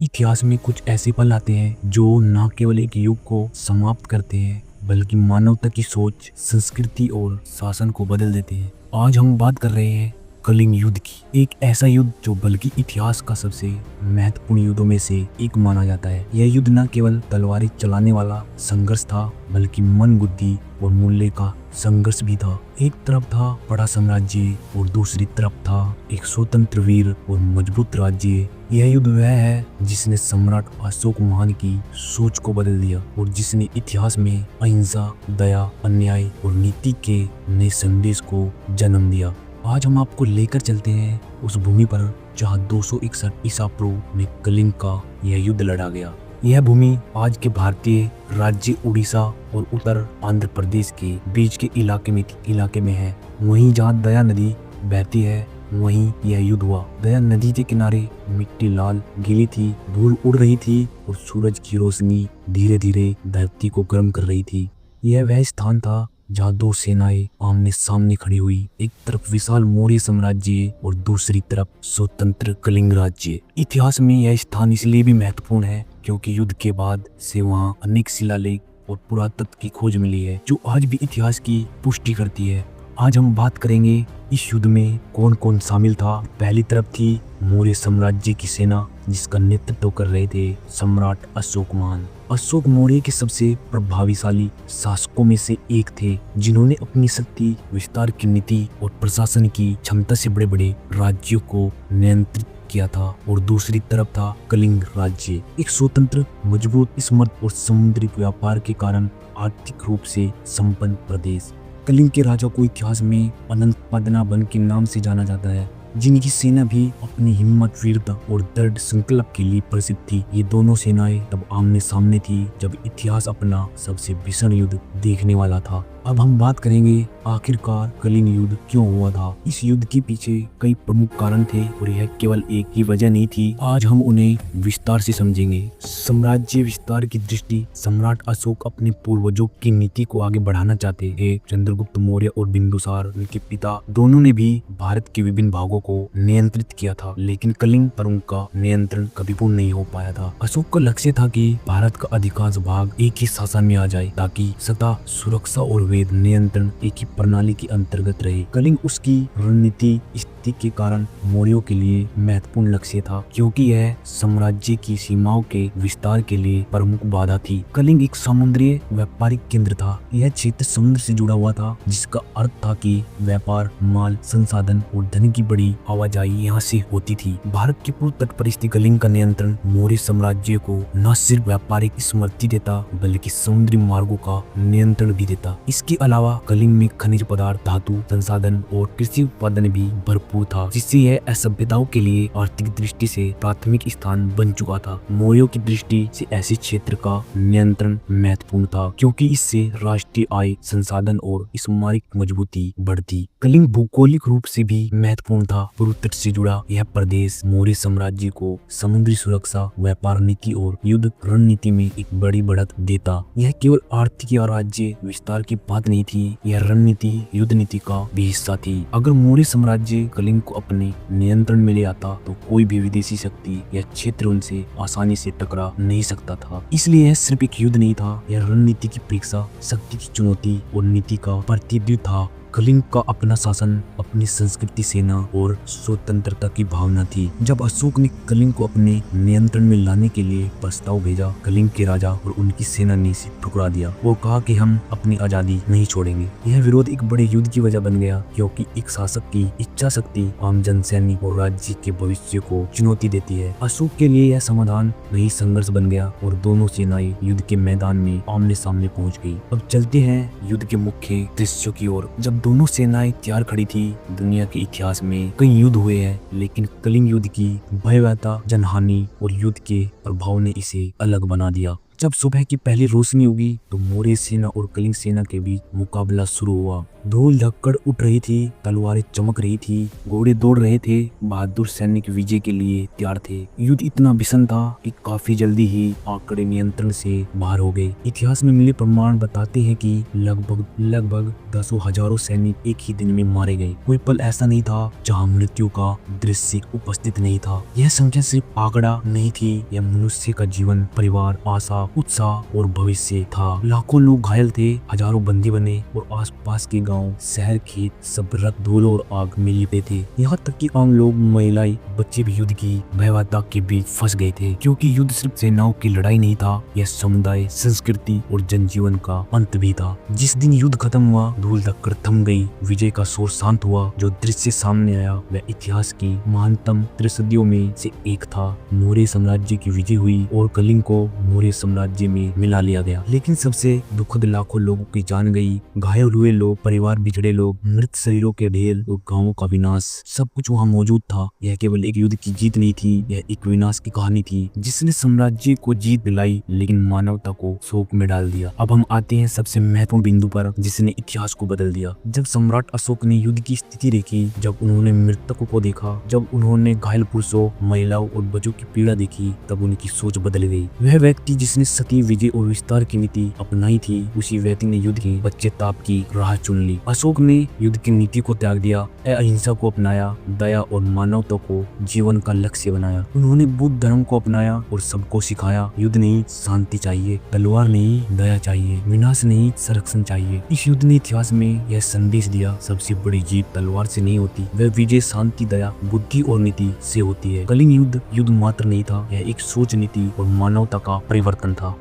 इतिहास में कुछ ऐसे पल आते हैं जो न केवल एक युग को समाप्त करते हैं बल्कि मानवता की सोच, संस्कृति और शासन को बदल देते हैं। आज हम बात कर रहे हैं कलिंग युद्ध की। एक ऐसा युद्ध जो बल्कि इतिहास का सबसे महत्वपूर्ण युद्धों में से एक माना जाता है। यह युद्ध न केवल तलवारें चलाने वाला संघर्ष था बल्कि मन, बुद्धि और मूल्य का संघर्ष भी था। एक तरफ था बड़ा साम्राज्य और दूसरी तरफ था एक स्वतंत्र वीर और मजबूत राज्य। यह युद्ध वह है जिसने सम्राट अशोक महान की सोच को बदल दिया और जिसने इतिहास में अहिंसा, दया, अन्याय और नीति के नए संदेश को जन्म दिया। आज हम आपको लेकर चलते हैं उस भूमि पर जहां 261 ईसा पूर्व में कलिंग का यह युद्ध लड़ा गया। यह भूमि आज के भारतीय राज्य उड़ीसा और उत्तर आंध्र प्रदेश के बीच के इलाके में है। वहीं जहां दया नदी बहती है वहीं यह युद्ध हुआ। दया नदी के किनारे मिट्टी लाल गीली थी, धूल उड़ रही थी और सूरज की रोशनी धीरे धीरे धरती को गर्म कर रही थी। यह वह स्थान था जहाँ दो सेनाएं आमने सामने खड़ी हुई। एक तरफ विशाल मौर्य साम्राज्य और दूसरी तरफ स्वतंत्र कलिंग राज्य। इतिहास में यह स्थान इसलिए भी महत्वपूर्ण है क्योंकि युद्ध के बाद से वहाँ अनेक शिलालेख और पुरातत्व की खोज मिली है जो आज भी इतिहास की पुष्टि करती है। आज हम बात करेंगे इस युद्ध में कौन कौन शामिल था। पहली तरफ थी मौर्य साम्राज्य की सेना जिसका नेतृत्व कर रहे थे सम्राट अशोक महान। अशोक मौर्य के सबसे प्रभावशाली शासकों में से एक थे जिन्होंने अपनी शक्ति, विस्तार की नीति और प्रशासन की क्षमता से बड़े बड़े राज्यों को नियंत्रित किया था। और दूसरी तरफ था कलिंग राज्य, एक स्वतंत्र, मजबूत, समृद्ध और समुद्री व्यापार के कारण आर्थिक रूप से संपन्न प्रदेश। कलिंग के राजा को इतिहास में अनंत पद्मनाभन के नाम से जाना जाता है, जिनकी सेना भी अपनी हिम्मत, वीरता और दृढ़ संकल्प के लिए प्रसिद्ध थी। ये दोनों सेनाएं तब आमने सामने थी जब इतिहास अपना सबसे भीषण युद्ध देखने वाला था। अब हम बात करेंगे आखिरकार कलिंग युद्ध क्यों हुआ था। इस युद्ध के पीछे कई प्रमुख कारण थे और यह केवल एक ही वजह नहीं थी। आज हम उन्हें विस्तार से समझेंगे। साम्राज्य विस्तार की दृष्टि। सम्राट अशोक अपने पूर्वजों की नीति को आगे बढ़ाना चाहते थे। चंद्रगुप्त मौर्य और बिंदुसार, उनके पिता, दोनों ने भी भारत के विभिन्न भागों को नियंत्रित किया था, लेकिन कलिंग पर उनका नियंत्रण कभी पूर्ण नहीं हो पाया था। अशोक का लक्ष्य था कि भारत का अधिकांश भाग एक ही शासन में आ जाए ताकि सत्ता, सुरक्षा और नियंत्रण एक ही प्रणाली के अंतर्गत रहे। कलिंग उसकी रणनीति स्थिति के कारण मौर्यों के लिए महत्वपूर्ण लक्ष्य था क्योंकि यह साम्राज्य की सीमाओं के विस्तार के लिए प्रमुख बाधा थी। कलिंग एक समुद्रीय व्यापारिक केंद्र था। यह क्षेत्र समुद्र से जुड़ा हुआ था जिसका अर्थ था कि व्यापार, माल, संसाधन और धन की बड़ी आवाजाही यहाँ से होती थी। भारत के पूर्व तट पर स्थित कलिंग का नियंत्रण मौर्य साम्राज्य को न सिर्फ व्यापारिक समृद्धि देता बल्कि समुद्री मार्गों का नियंत्रण भी देता। इसके अलावा कलिंग में खनिज पदार्थ, धातु संसाधन और कृषि उत्पादन भी भरपूर था, जिससे यह असभ्यताओं के लिए आर्थिक दृष्टि से प्राथमिक स्थान बन चुका था। मौर्यों की दृष्टि से ऐसे क्षेत्र का नियंत्रण महत्वपूर्ण था क्योंकि इससे राष्ट्रीय आय, संसाधन और सामरिक मजबूती बढ़ती। कलिंग भौगोलिक रूप से भी महत्वपूर्ण था। पूर्व तट से जुड़ा यह प्रदेश मौर्य साम्राज्य को समुद्री सुरक्षा, व्यापार नीति और युद्ध रणनीति में एक बड़ी बढ़त देता। यह केवल आर्थिक या राज्य विस्तार की बात नहीं थी, यह रणनीति, युद्ध नीति का भी हिस्सा थी। अगर मौर्य साम्राज्य कलिंग को अपने नियंत्रण में ले आता तो कोई भी विदेशी शक्ति या क्षेत्र उनसे आसानी से टकरा नहीं सकता था। इसलिए यह सिर्फ एक युद्ध नहीं था, यह रणनीति की परीक्षा, शक्ति की चुनौती और नीति का प्रतिद्वंद था। कलिंग का अपना शासन, अपनी संस्कृति, सेना और स्वतंत्रता की भावना थी। जब अशोक ने कलिंग को अपने नियंत्रण में लाने के लिए प्रस्ताव भेजा, कलिंग के राजा और उनकी सेना ने इसे ठुकरा दिया। वो कहा कि हम अपनी आजादी नहीं छोड़ेंगे। यह विरोध एक बड़े युद्ध की वजह बन गया क्योंकि एक शासक की इच्छा शक्ति आम जनसैनिक और राज्य के भविष्य को चुनौती देती है। अशोक के लिए यह समाधान नहीं संघर्ष बन गया और दोनों सेनाएं युद्ध के मैदान में आमने सामने पहुंच गई। अब चलते हैं युद्ध के मुख्य दृश्यों की ओर। जब दोनों सेनाएं तैयार खड़ी थी, दुनिया के इतिहास में कई युद्ध हुए हैं, लेकिन कलिंग युद्ध की भयावहता, जनहानि और युद्ध के प्रभाव ने इसे अलग बना दिया। जब सुबह की पहली रोशनी उगी तो मौर्य सेना और कलिंग सेना के बीच मुकाबला शुरू हुआ। धूल धक्कड़ उठ रही थी, तलवारें चमक रही थी, घोड़े दौड़ रहे थे, बहादुर सैनिक विजय के लिए तैयार थे। युद्ध इतना भीषण था कि काफी जल्दी ही आंकड़े नियंत्रण से बाहर हो गए। इतिहास में मिले प्रमाण बताते हैं कि लगभग दसों हजारों सैनिक एक ही दिन में मारे गए। कोई पल ऐसा नहीं था जहां मृत्यु का दृश्य उपस्थित नहीं था। यह संख्या सिर्फ आंकड़ा नहीं थी, यह मनुष्य का जीवन, परिवार, आशा, उत्साह और भविष्य था। लाखों लोग घायल थे, हजारों बंदी बने और आसपास के गांव, शहर, खेत सब रक्त, धूल और आग में लिपटे थे। यहाँ तक कि आम लोग, महिलाएं, बच्चे भी युद्ध की भयावहता के बीच फंस गए थे, क्योंकि युद्ध सिर्फ सेनाओं की लड़ाई नहीं था, यह समुदाय, संस्कृति और जनजीवन का अंत भी था। जिस दिन युद्ध खत्म हुआ, धूल धक्कड़ थम गई, विजय का शोर शांत हुआ, जो दृश्य सामने आया वह इतिहास की महानतम त्रिशदियों में से एक था। मौर्य साम्राज्य की विजय हुई और कलिंग को मौर्य साम्राज्य में मिला लिया गया। लेकिन सबसे दुखद, लाखों लोगों की जान गई, घायल हुए लोग, परिवार बिछड़े लोग, मृत शरीरों के ढेर और गांवों का विनाश, सब कुछ वहां मौजूद था। यह केवल एक युद्ध की जीत नहीं थी, यह एक विनाश की कहानी थी, जिसने साम्राज्य को जीत दिलाई लेकिन मानवता को शोक में डाल दिया। अब हम आते हैं सबसे महत्वपूर्ण बिंदु पर, जिसने इतिहास को बदल दिया। जब सम्राट अशोक ने युद्ध की स्थिति देखी, जब उन्होंने मृतकों को देखा, जब उन्होंने घायल पुरुषों, महिलाओं और बच्चों की पीड़ा देखी, तब उनकी सोच बदल गई। वह व्यक्ति जिसने सती, विजय और विस्तार की नीति अपनाई थी, उसी व्यक्ति ने युद्ध के पश्चाताप की राह चुन ली। अशोक ने युद्ध की नीति को त्याग दिया, अहिंसा को अपनाया, दया और मानवता को जीवन का लक्ष्य बनाया। उन्होंने बुद्ध धर्म को अपनाया और सबको सिखाया, युद्ध नहीं, शांति चाहिए, तलवार नहीं, दया चाहिए, विनाश नहीं, संरक्षण चाहिए। इस युद्ध ने इतिहास में यह संदेश दिया, सबसे बड़ी जीत तलवार से नहीं होती, वह विजय शांति, दया, बुद्धि और नीति से होती है। कलिंग युद्ध युद्ध मात्र नहीं था, यह एक सोच, नीति और मानवता का परिवर्तन था।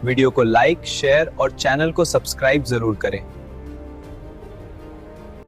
वीडियो को लाइक, शेयर और चैनल को सब्सक्राइब जरूर करें।